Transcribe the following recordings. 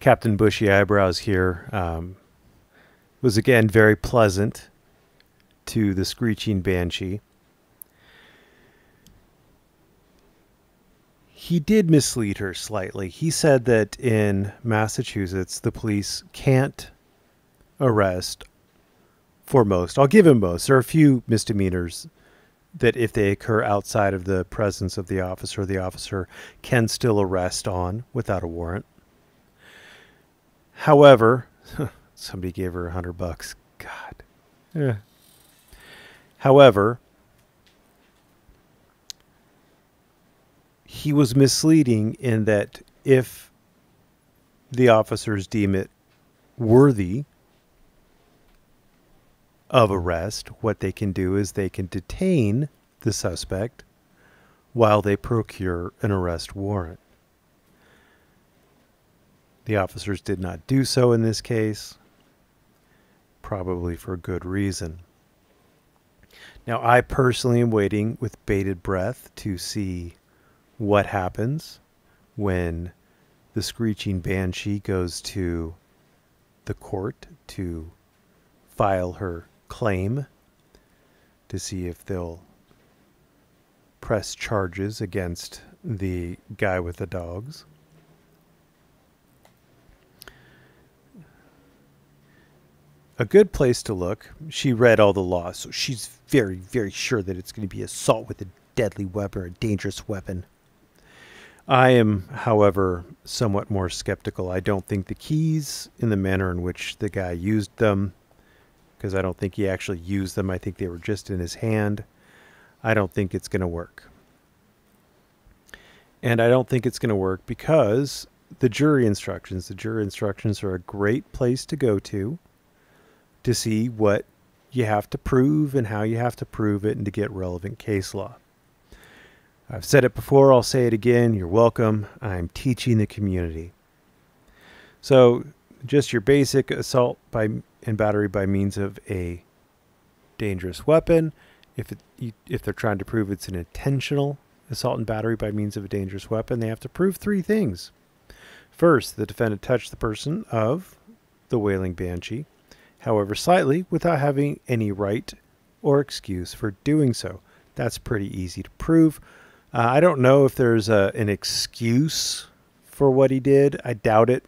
Captain Bushy Eyebrows here was again very pleasant to the screeching banshee. He did mislead her slightly. He said that in Massachusetts, the police can't arrest for most. I'll give him most. There are a few misdemeanors that if they occur outside of the presence of the officer can still arrest on without a warrant. However, somebody gave her $100. God. Yeah. However, he was misleading in that if the officers deem it worthy of arrest, what they can do is they can detain the suspect while they procure an arrest warrant. The officers did not do so in this case, probably for good reason. Now, I personally am waiting with bated breath to see what happens when the screeching banshee goes to the court to file her claim, to see if they'll press charges against the guy with the dogs. A good place to look. She read all the laws, so she's very, very sure that it's going to be assault with a deadly weapon or a dangerous weapon. I am, however, somewhat more skeptical. I don't think the keys, in the manner in which the guy used them, because I don't think he actually used them, I think they were just in his hand, I don't think it's going to work. And I don't think it's going to work because the jury instructions are a great place to go to see what you have to prove and how you have to prove it and to get relevant case law. I've said it before, I'll say it again, you're welcome. I'm teaching the community. So just your basic assault and battery by means of a dangerous weapon. If they're trying to prove it's an intentional assault and battery by means of a dangerous weapon, they have to prove three things. First, the defendant touched the person of the wailing banshee, however slightly, without having any right or excuse for doing so. That's pretty easy to prove. I don't know if there's an excuse for what he did. I doubt it.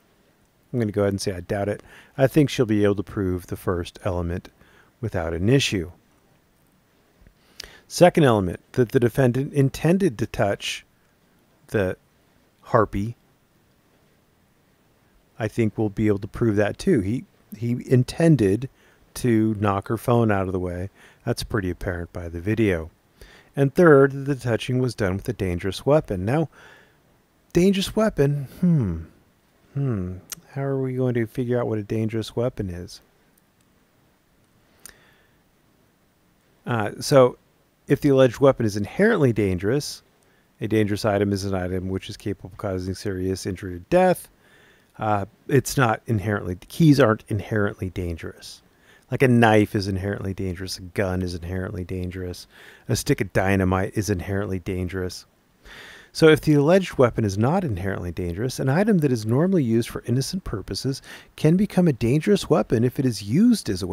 I'm going to go ahead and say I doubt it. I think she'll be able to prove the first element without an issue. Second element, that the defendant intended to touch the harpy. I think we'll be able to prove that too. He intended to knock her phone out of the way. That's pretty apparent by the video. And third, the touching was done with a dangerous weapon. Now, dangerous weapon, how are we going to figure out what a dangerous weapon is? So, if the alleged weapon is inherently dangerous, a dangerous item is an item which is capable of causing serious injury or death. It's not inherently, the keys aren't inherently dangerous. Like a knife is inherently dangerous, a gun is inherently dangerous, a stick of dynamite is inherently dangerous. So if the alleged weapon is not inherently dangerous, an item that is normally used for innocent purposes can become a dangerous weapon if it is used as a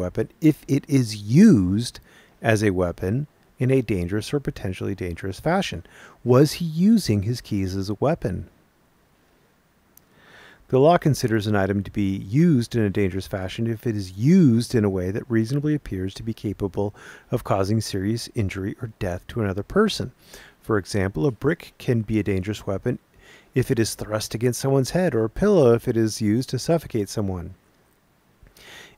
weapon, in a dangerous or potentially dangerous fashion. Was he using his keys as a weapon? The law considers an item to be used in a dangerous fashion if it is used in a way that reasonably appears to be capable of causing serious injury or death to another person. For example, a brick can be a dangerous weapon if it is thrust against someone's head, or a pillow if it is used to suffocate someone.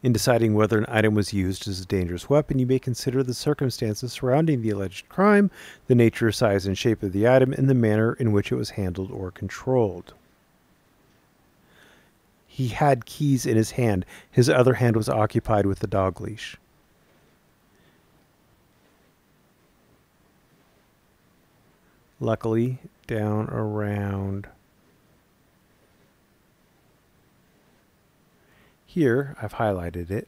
In deciding whether an item was used as a dangerous weapon, you may consider the circumstances surrounding the alleged crime, the nature, size, and shape of the item, and the manner in which it was handled or controlled. He had keys in his hand. His other hand was occupied with the dog leash. Luckily, down around here, I've highlighted it.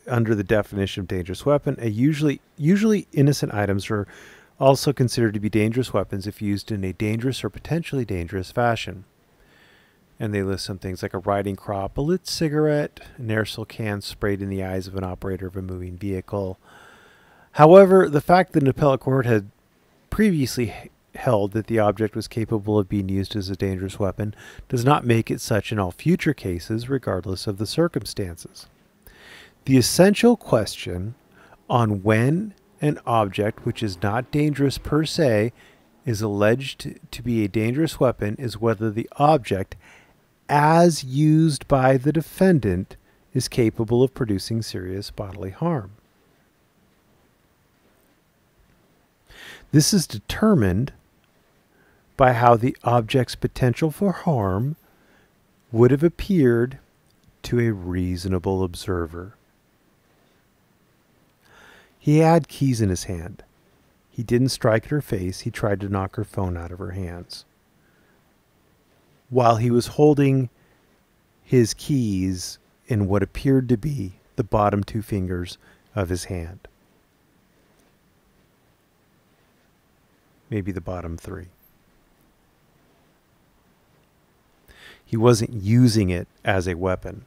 Under the definition of dangerous weapon, usually innocent items are also considered to be dangerous weapons if used in a dangerous or potentially dangerous fashion. And they list some things like a riding crop, a lit cigarette, an aerosol can sprayed in the eyes of an operator of a moving vehicle. However, the fact that an appellate court had previously held that the object was capable of being used as a dangerous weapon does not make it such in all future cases, regardless of the circumstances. The essential question on when an object which is not dangerous per se is alleged to be a dangerous weapon is whether the object, as used by the defendant, is capable of producing serious bodily harm. This is determined by how the object's potential for harm would have appeared to a reasonable observer. He had keys in his hand. He didn't strike at her face. He tried to knock her phone out of her hands. While he was holding his keys in what appeared to be the bottom two fingers of his hand. Maybe the bottom three. He wasn't using it as a weapon.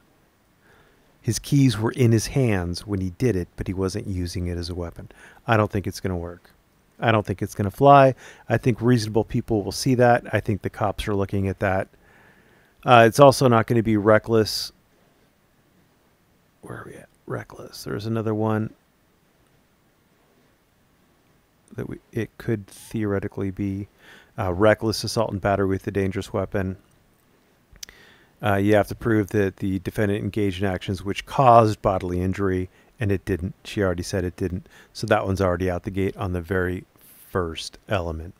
His keys were in his hands when he did it, but he wasn't using it as a weapon. I don't think it's going to work. I don't think it's going to fly. I think reasonable people will see that. I think the cops are looking at that. It's also not going to be reckless. Where are we at? Reckless. There's another one that it could theoretically be reckless assault and battery with a dangerous weapon. You have to prove that the defendant engaged in actions which caused bodily injury, and it didn't. She already said it didn't. So that one's already out the gate on the very first element.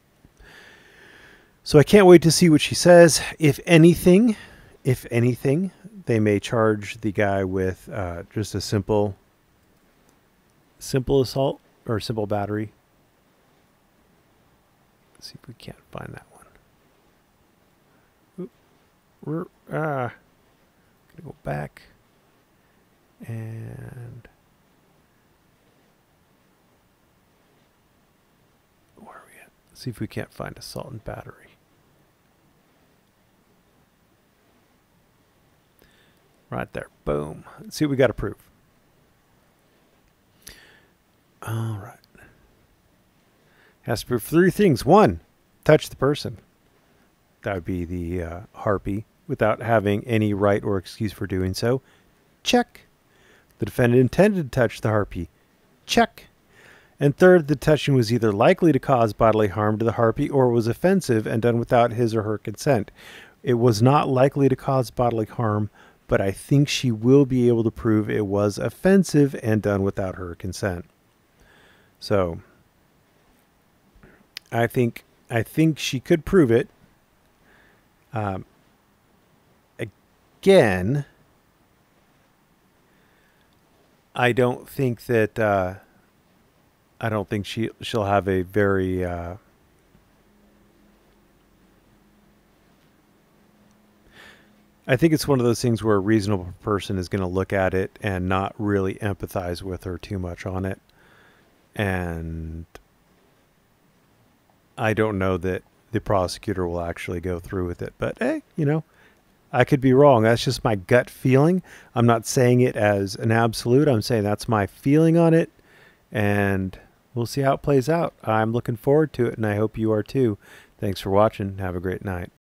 So I can't wait to see what she says. If anything, they may charge the guy with just a simple assault or simple battery. Let's see if we can't find that one. We're gonna go back and where are we at? Let's see if we can't find assault and battery. Right there. Boom. Let's see what we got to prove. All right. Has to prove three things. One, touch the person. That would be the harpy without having any right or excuse for doing so. Check. The defendant intended to touch the harpy. Check. And third, the touching was either likely to cause bodily harm to the harpy or was offensive and done without his or her consent. It was not likely to cause bodily harm, but I think she will be able to prove it was offensive and done without her consent. So, I think she could prove it. Again, I don't think that I don't think she'll have a very I think it's one of those things where a reasonable person is going to look at it and not really empathize with her too much on it. And I don't know that the prosecutor will actually go through with it. But, hey, you know, I could be wrong. That's just my gut feeling. I'm not saying it as an absolute. I'm saying that's my feeling on it. And we'll see how it plays out. I'm looking forward to it, and I hope you are too. Thanks for watching. Have a great night.